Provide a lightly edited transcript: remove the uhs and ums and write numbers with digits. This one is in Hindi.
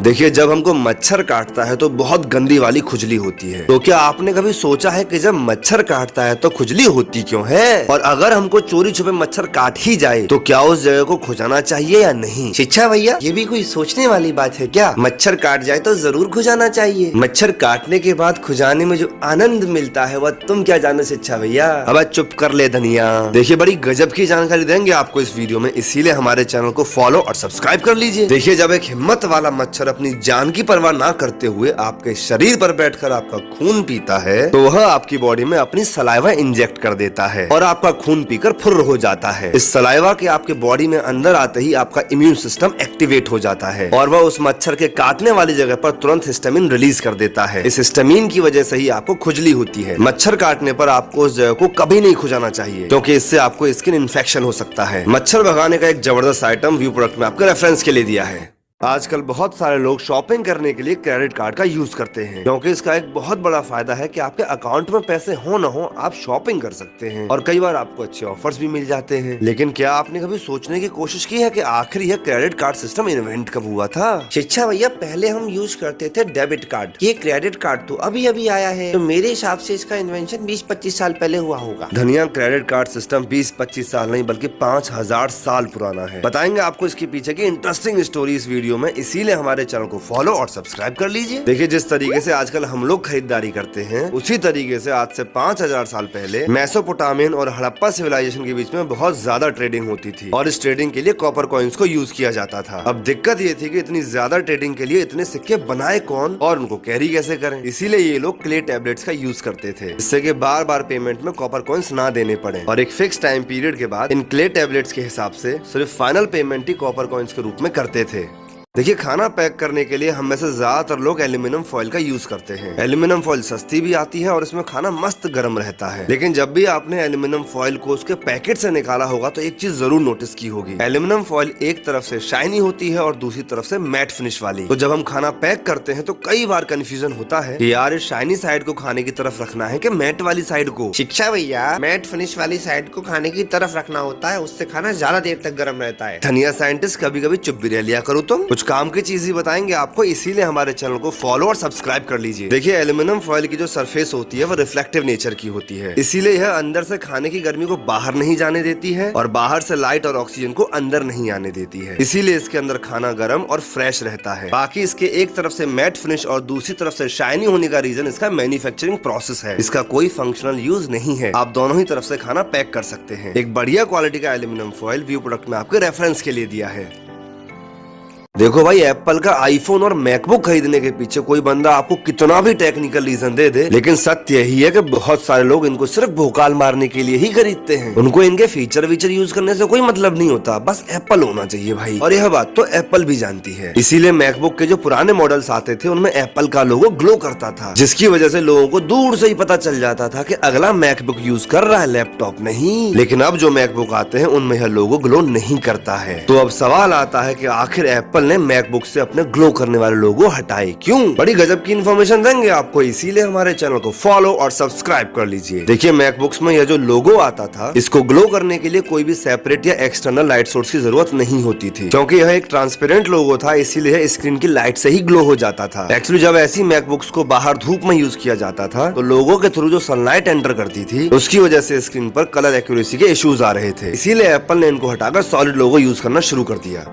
देखिए, जब हमको मच्छर काटता है तो बहुत गंदी वाली खुजली होती है। तो क्या आपने कभी सोचा है कि जब मच्छर काटता है तो खुजली होती क्यों है? और अगर हमको चोरी छुपे मच्छर काट ही जाए तो क्या उस जगह को खुजाना चाहिए या नहीं? शिक्षा भैया, ये भी कोई सोचने वाली बात है क्या? मच्छर काट जाए तो जरूर खुजाना चाहिए। मच्छर काटने के बाद खुजाने में जो आनंद मिलता है वह तुम क्या जानो शिक्षा भैया। अब चुप कर ले धनिया। देखिए, बड़ी गजब की जानकारी देंगे आपको इस वीडियो में, इसीलिए हमारे चैनल को फॉलो और सब्सक्राइब कर लीजिए। देखिए, जब एक हिम्मत वाला मच्छर अपनी जान की परवाह ना करते हुए आपके शरीर पर बैठकर आपका खून पीता है तो वह आपकी बॉडी में अपनी सलाइवा इंजेक्ट कर देता है और आपका खून पीकर फुर्र हो जाता है। इस सलाइवा के आपके बॉडी में अंदर आते ही आपका इम्यून सिस्टम एक्टिवेट हो जाता है और वह उस मच्छर के काटने वाली जगह पर तुरंत हिस्टामिन रिलीज कर देता है। इस हिस्टामिन की वजह से ही आपको खुजली होती है। मच्छर काटने पर आपको उस जगह को कभी नहीं खुजाना चाहिए क्योंकि इससे आपको स्किन इन्फेक्शन हो सकता है। मच्छर भगाने का एक जबरदस्त आइटम व्यू प्रोडक्ट में आपके रेफरेंस के लिए दिया है। आजकल बहुत सारे लोग शॉपिंग करने के लिए क्रेडिट कार्ड का यूज करते हैं क्योंकि इसका एक बहुत बड़ा फायदा है कि आपके अकाउंट में पैसे हो न हो आप शॉपिंग कर सकते हैं और कई बार आपको अच्छे ऑफर्स भी मिल जाते हैं। लेकिन क्या आपने कभी सोचने की कोशिश की है कि आखिर यह क्रेडिट कार्ड सिस्टम इन्वेंट कब हुआ था? शिक्षा भैया, पहले हम यूज करते थे डेबिट कार्ड, ये क्रेडिट कार्ड तो अभी अभी आया है, तो मेरे हिसाब से इसका इन्वेंशन 20-25 साल पहले हुआ होगा। धनिया, क्रेडिट कार्ड सिस्टम 20-25 साल नहीं बल्कि 5000 साल पुराना है। बताएंगे आपको इसके पीछे की इंटरेस्टिंग स्टोरी इस वीडियो में, इसीलिए हमारे चैनल को फॉलो और सब्सक्राइब कर लीजिए। देखिए, जिस तरीके से आजकल हम लोग खरीदारी करते हैं उसी तरीके से आज से 5000 साल पहले मेसोपोटामियन और हड़प्पा सिविलाइजेशन के बीच में बहुत ज्यादा ट्रेडिंग होती थी और इस ट्रेडिंग के लिए कॉपर कॉइन्स को यूज किया जाता था। अब दिक्कत ये थी कि इतनी ज्यादा ट्रेडिंग के लिए इतने सिक्के बनाए कौन और उनको कैरी कैसे करें, इसीलिए ये लोग क्ले टैबलेट्स का यूज करते थे जिससे कि बार बार पेमेंट में कॉपर कॉइन्स ना देने पड़े और एक फिक्स टाइम पीरियड के बाद इन क्ले टैबलेट्स के हिसाब से सिर्फ फाइनल पेमेंट ही कॉपर कॉइन्स के रूप में करते थे। देखिए, खाना पैक करने के लिए हम में से ज्यादातर लोग एल्यूमिनियम फॉइल का यूज करते हैं। एल्यूमिनियम फॉइल सस्ती भी आती है और इसमें खाना मस्त गर्म रहता है। लेकिन जब भी आपने एल्यूमिनियम फॉइल को उसके पैकेट से निकाला होगा तो एक चीज जरूर नोटिस की होगी, एल्यूमिनियम फॉइल एक तरफ से शाइनी होती है और दूसरी तरफ से मैट फिनिश वाली। तो जब हम खाना पैक करते हैं तो कई बार कंफ्यूजन होता है कि यार इस शाइनी साइड को खाने की तरफ रखना है कि मैट वाली साइड को। शिक्षा भैया, मैट फिनिश वाली साइड को खाने की तरफ रखना होता है, उससे खाना ज्यादा देर तक गर्म रहता है। धनिया साइंटिस्ट, कभी कभी चुप भी रह लिया करो तुम, कुछ काम की चीज बताएंगे आपको, इसीलिए हमारे चैनल को फॉलो और सब्सक्राइब कर लीजिए। देखिए, एल्यूमिनियम फॉइल की जो सरफेस होती है वो रिफ्लेक्टिव नेचर की होती है, इसीलिए यह अंदर से खाने की गर्मी को बाहर नहीं जाने देती है और बाहर से लाइट और ऑक्सीजन को अंदर नहीं आने देती है, इसीलिए इसके अंदर खाना गर्म और फ्रेश रहता है। बाकी इसके एक तरफ से मैट फिनिश और दूसरी तरफ से शाइनी होने का रीजन इसका मैन्युफैक्चरिंग प्रोसेस है। इसका कोई फंक्शनल यूज नहीं है, आप दोनों ही तरफ से खाना पैक कर सकते हैं। एक बढ़िया क्वालिटी का एल्यूमिनियम फॉइल व्यू प्रोडक्ट में आपके रेफरेंस के लिए दिया है। देखो भाई, एप्पल का आईफोन और मैकबुक खरीदने के पीछे कोई बंदा आपको कितना भी टेक्निकल रीजन दे दे, लेकिन सत्य यही है कि बहुत सारे लोग इनको सिर्फ भोकाल मारने के लिए ही खरीदते हैं। उनको इनके फीचर वीचर यूज करने से कोई मतलब नहीं होता, बस एप्पल होना चाहिए भाई। और यह बात तो एप्पल भी जानती है, इसीलिए मैकबुक के जो पुराने मॉडल्स आते थे उनमें एप्पल का लोगो ग्लो करता था, जिसकी वजह से लोगों को दूर से ही पता चल जाता था कि अगला मैकबुक यूज कर रहा है, लैपटॉप नहीं। लेकिन अब जो मैकबुक आते हैं उनमें यह लोगो ग्लो नहीं करता है। तो अब सवाल आता है कि आखिर एप्पल ने मैकबुक से अपने ग्लो करने वाले लोगो हटाए क्यों? बड़ी गजब की इन्फॉर्मेशन देंगे आपको, इसीलिए हमारे चैनल को फॉलो और सब्सक्राइब कर लीजिए। देखिए, मैकबुक्स में यह जो लोगो आता था इसको ग्लो करने के लिए कोई भी सेपरेट या एक्सटर्नल लाइट सोर्स की जरूरत नहीं होती थी, क्योंकि यह एक ट्रांसपेरेंट लोगो था, इसीलिए स्क्रीन की लाइट से ही ग्लो हो जाता था। एक्चुअली जब ऐसी मैकबुक्स को बाहर धूप में यूज किया जाता था तो लोगो के थ्रू जो सनलाइट एंटर करती थी उसकी वजह से स्क्रीन पर कलर एक्यूरेसी के इश्यूज आ रहे थे, इसीलिए एप्पल ने इनको हटाकर सॉलिड लोगो यूज करना शुरू कर दिया।